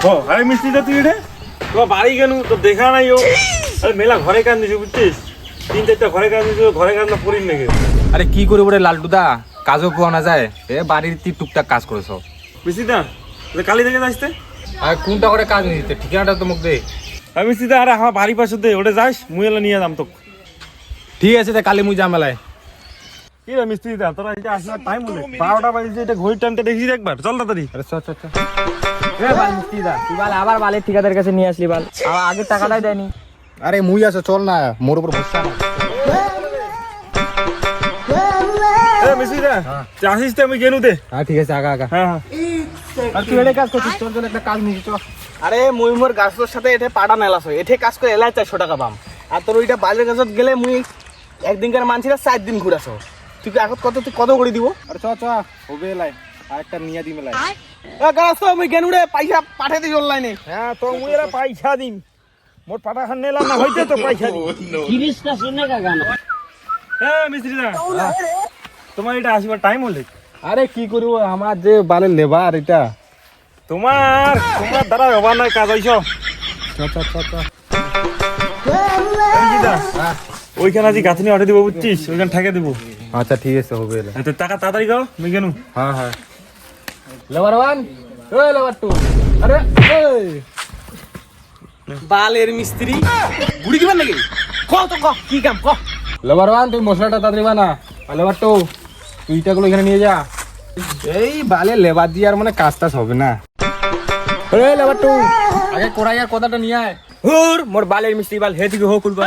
ও আরে মিস্ত্রিটা তুই রে তো বাড়ি কেন তো দেখা নাই ও আরে মেলা ঘরে কাজ দিছি বুঝছিস 3-4টা ঘরে কাজ দিছি ঘরে কাজ না করিস নাকি আরে কি করে ওরে লালটুদা কাজও পাওয়া না যায় এ বাড়ির টুকটাক কাজ করেছো মিস্ত্রিটা কালি থেকে আসতে আর কোনটা করে কাজ নিতে ঠিকানাটা তো মুখ দে আমি মিস্ত্রিটা আরে আমার বাড়ি পাশে দে ওটা যাস মুই এলা নিয়ে যাম তো ঠিক আছে তা কালি মুই জামেলায় কি রে মিস্ত্রিটা তোরা এই যে আসবার টাইম হলো 12টা বাজে এটা ঘড়ির টাইমটা দেখিস একবার চল তাড়াতাড়ি আরে চল চল চল তুই বাল আবার বালের ঠিকাদার কাছে নিয়ে আসলি বাল আগে টাকাটাই দেয়নি। আরে মুই আছে চল না মোর উপর ভরসা না এ মিস্ত্রিটা তুই আসিস তো আমি গেনু দে হ্যাঁ ঠিক আছে আগা আগা হ্যাঁ হ্যাঁ আর তুই এনে কাজ করছিস চল চল একটা কাজ নিয়ে চল আরে মুই মোর গাছর সাথে এঠে পাটা নেলাস হয় এঠে কাজ করে এলাই 400 টাকা পাম আর তোর ওইটা বালের গাছত গেলে মুই একদিনকার মানছিলা 4 দিন ঘুরাছ তুই এখন কত করে দিব আরে চ চ হবে লাই আর একটা নিয়ে দিমে লাই এ গাছ তো মুই গেনুরে পয়সা পাঠাই দিই অনলাইনে হ্যাঁ তো মুই এরা পয়সা দিম মোর পাটা খান নেলাম না হইতে তো পয়সা দিম 30টা শুনে কাকা না হ্যাঁ মিস্ত্রিটা তোমার এটা আসবার টাইম হলে আরে কি করব আমার যে বালের লেবার এটা তোমার দ্বারা হবার নয় কাজ হইছ চ চ চ চ ওইখানে আজ গাঁথনি অর্ডার দিব বুঝছিস ওইখানে ঠেকে দেবো আচ্ছা ঠিক আছে হবে লাই তো টাকা তাড়াতাড়ি গাও আমি কেন হ্যাঁ হ্যাঁ লেবার 1 ওই লেবার 2 আরে ওই বালের মিস্ত্রি গুড়ি দিবেন নাকি ক তো ক কি কাম ক লেবার 1 তুই মশলাটা তাড়াতাড়ি বানা আর লেবার 2 তুই ইটাগুলো এখানে নিয়ে যা এই বালে লেবার দিয়ে আর মানে কাজ টাজ হবে না আরে লেবার 2 আগে কোড়াই আর কথাটা নিয়ে আয় হুর মোর বালের মিস্ত্রি বাল হে দিকে হো কুলবা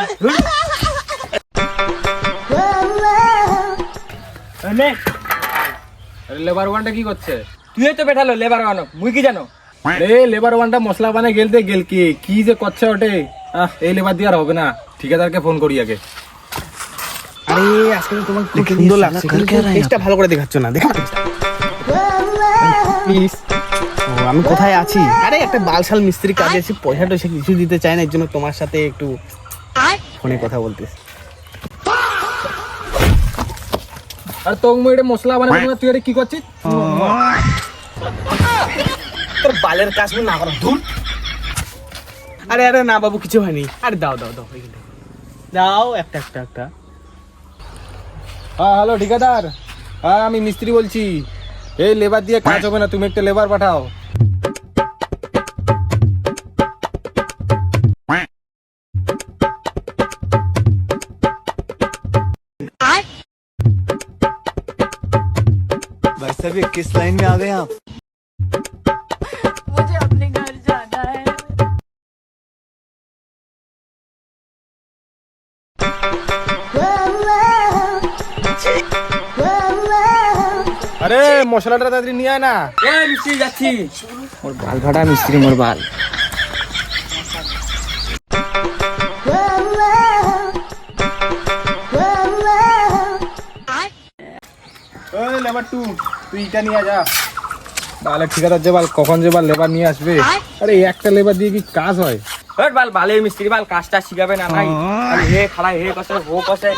নে আরে লেবার 1টা কি করছে তুই তো বেঠালো লেবার বানো মুই কি জানো রে লেবার 1টা মশলা বানাই গেলতে গেল কি যে করছে ওটে এই লেবার দিয়ে আর হবে না ঠিকাদারকে ফোন করি আগে আরে আজকে তোমার খুব সুন্দর লাগছে টেস্টটা ভালো করে দেখাচ্ছ না দেখা প্লিজ ও আমি কোথায় আছি আরে একটা বালশাল মিস্ত্রি কাজে এসে পয়সা টয়সা কিছু দিতে চায় না এর জন্য তোমার সাথে একটু ফোনে কথা বলতেছি আর তো মুই এটা মশলা বানাই তুই এটা কি করছিস তোর বালের কাজ না করো ধুর আরে আরে না বাবু কিছু হয়নি আরে দাও দাও দাও এইখানে দাও একটা হ্যাঁ হ্যালো ঠিকাদার হ্যাঁ আমি মিস্ত্রি বলছি এই লেবার দিয়ে কাজ হবে না তুমি একটা লেবার পাঠাও भाई साहब ये किस लाइन में आ गए आप मुझे अपने घर जाना है। আরে মশলাটা তাড়াতাড়ি নিয়ে আয় না এই মিস্ত্রি যাচ্ছি মোর বাল ফাটা মিস্ত্রি মোর বাল ওই লেবার 2 তুই এটা নিয়ে যা বালে ঠিকাদার যে বাল কখন যে বাল লেবার নিয়ে আসবে আরে একটা লেবার দিয়ে কি কাজ হয় হট বাল বালের মিস্ত্রি বাল কাজটা শিখাবে না নাই খালি হে খাড়াই হে কসে হো কসে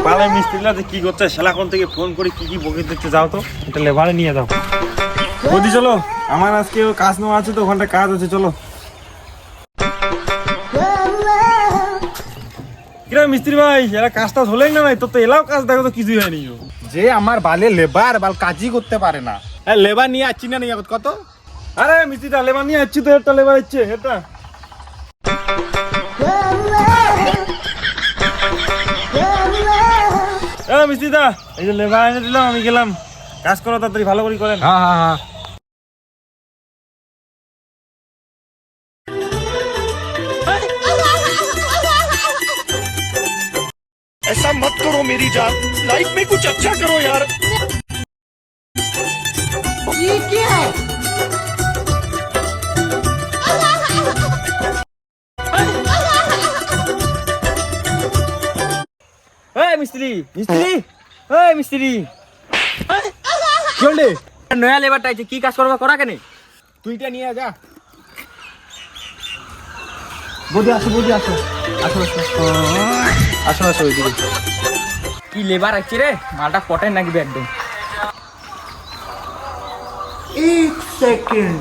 পালে মিস্ত্রিরা যে কি করছে সেলাখন থেকে ফোন করে কি বকে দিতে যাও তো এটা লেবারে নিয়ে যাও বদি চলো আমার আজকে কাজ নেওয়া আছে তো ওখানটা কাজ আছে চলো কিরা মিস্ত্রি ভাই এরা কাজটা হলেই না নাই তোর তো এলাও কাজ দেখো তো কিছুই হয়নি যে আমার বালে লেবার বাল কাজই করতে পারে না লেবার নিয়ে আসছি না নিয়ে কত আরে মিস্ত্রিটা লেবার নিয়ে আসছি তো একটা লেবার ইচ্ছে এটা মিস্ত্রিদা এই যে লেবার এনে দিলাম আমি গেলাম কাজ করো তাড়াতাড়ি ভালো করে করেন হ্যাঁ হ্যাঁ হ্যাঁ ऐसा मत करो मेरी जान लाइफ में कुछ अच्छा करो यार ये क्या है? এই মিস্ত্রি এই মিস্ত্রি চলে নয়া লেবারটা আছে কি কাজ করবা করা কেনে তুই এটা নিয়ে যা বদি আসো আসো আসো আসো আসো ওইদিকে কি লেবার আছে রে মালটা পটাই নাকি একদম 1 second.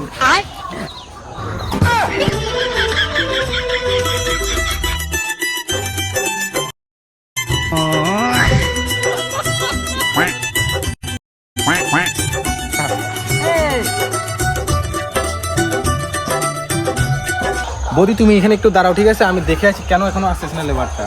বৌদি তুমি এখানে একটু দাঁড়াও, ঠিক আছে? আমি দেখে আছি কেন এখনো আসতেছে না লেবারটা।